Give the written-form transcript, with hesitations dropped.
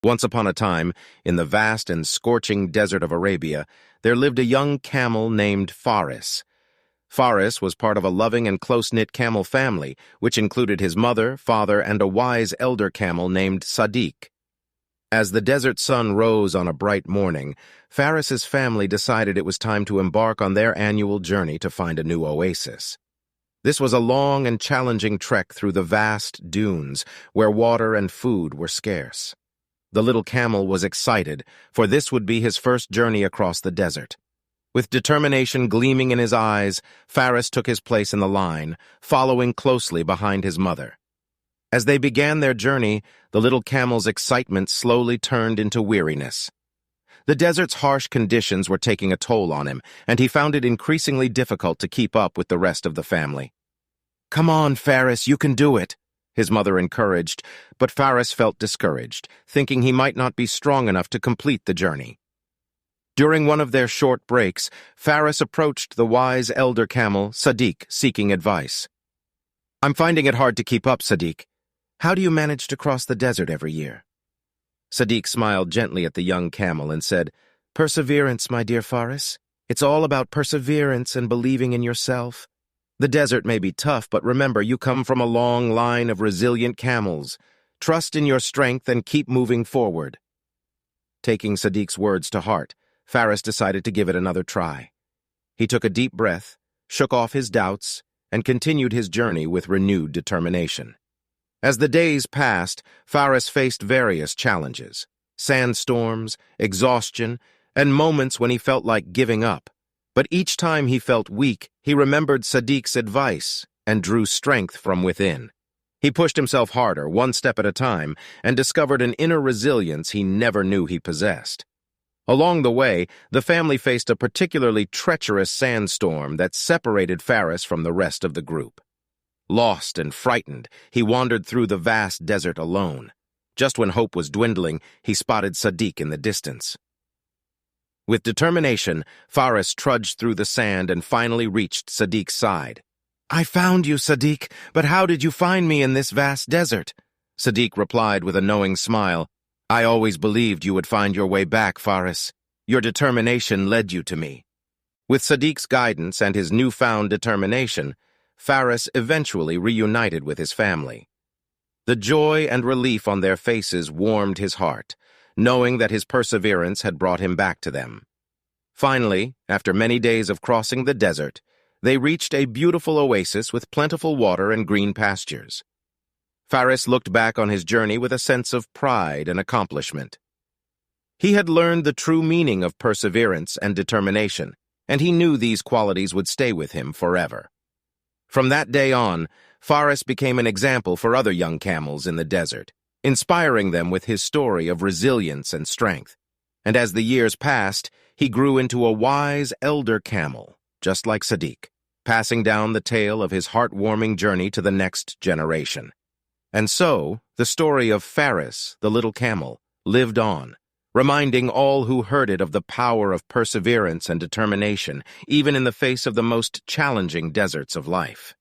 Once upon a time, in the vast and scorching desert of Arabia, there lived a young camel named Faris. Faris was part of a loving and close-knit camel family, which included his mother, father, and a wise elder camel named Sadiq. As the desert sun rose on a bright morning, Faris's family decided it was time to embark on their annual journey to find a new oasis. This was a long and challenging trek through the vast dunes, where water and food were scarce. The little camel was excited, for this would be his first journey across the desert. With determination gleaming in his eyes, Faris took his place in the line, following closely behind his mother. As they began their journey, the little camel's excitement slowly turned into weariness. The desert's harsh conditions were taking a toll on him, and he found it increasingly difficult to keep up with the rest of the family. "Come on, Faris, you can do it," his mother encouraged, but Faris felt discouraged, thinking he might not be strong enough to complete the journey. During one of their short breaks, Faris approached the wise elder camel, Sadiq, seeking advice. "I'm finding it hard to keep up, Sadiq. How do you manage to cross the desert every year?" Sadiq smiled gently at the young camel and said, "Perseverance, my dear Faris. It's all about perseverance and believing in yourself. The desert may be tough, but remember, you come from a long line of resilient camels. Trust in your strength and keep moving forward." Taking Sadiq's words to heart, Faris decided to give it another try. He took a deep breath, shook off his doubts, and continued his journey with renewed determination. As the days passed, Faris faced various challenges: sandstorms, exhaustion, and moments when he felt like giving up. But each time he felt weak, he remembered Sadiq's advice and drew strength from within. He pushed himself harder, one step at a time, and discovered an inner resilience he never knew he possessed. Along the way, the family faced a particularly treacherous sandstorm that separated Faris from the rest of the group. Lost and frightened, he wandered through the vast desert alone. Just when hope was dwindling, he spotted Sadiq in the distance. With determination, Faris trudged through the sand and finally reached Sadiq's side. "I found you, Sadiq, but how did you find me in this vast desert?" Sadiq replied with a knowing smile. "I always believed you would find your way back, Faris. Your determination led you to me." With Sadiq's guidance and his newfound determination, Faris eventually reunited with his family. The joy and relief on their faces warmed his heart, knowing that his perseverance had brought him back to them. Finally, after many days of crossing the desert, they reached a beautiful oasis with plentiful water and green pastures. Faris looked back on his journey with a sense of pride and accomplishment. He had learned the true meaning of perseverance and determination, and he knew these qualities would stay with him forever. From that day on, Faris became an example for other young camels in the desert, inspiring them with his story of resilience and strength. And as the years passed, he grew into a wise elder camel, just like Sadiq, passing down the tale of his heartwarming journey to the next generation. And so, the story of Faris, the little camel, lived on, reminding all who heard it of the power of perseverance and determination, even in the face of the most challenging deserts of life.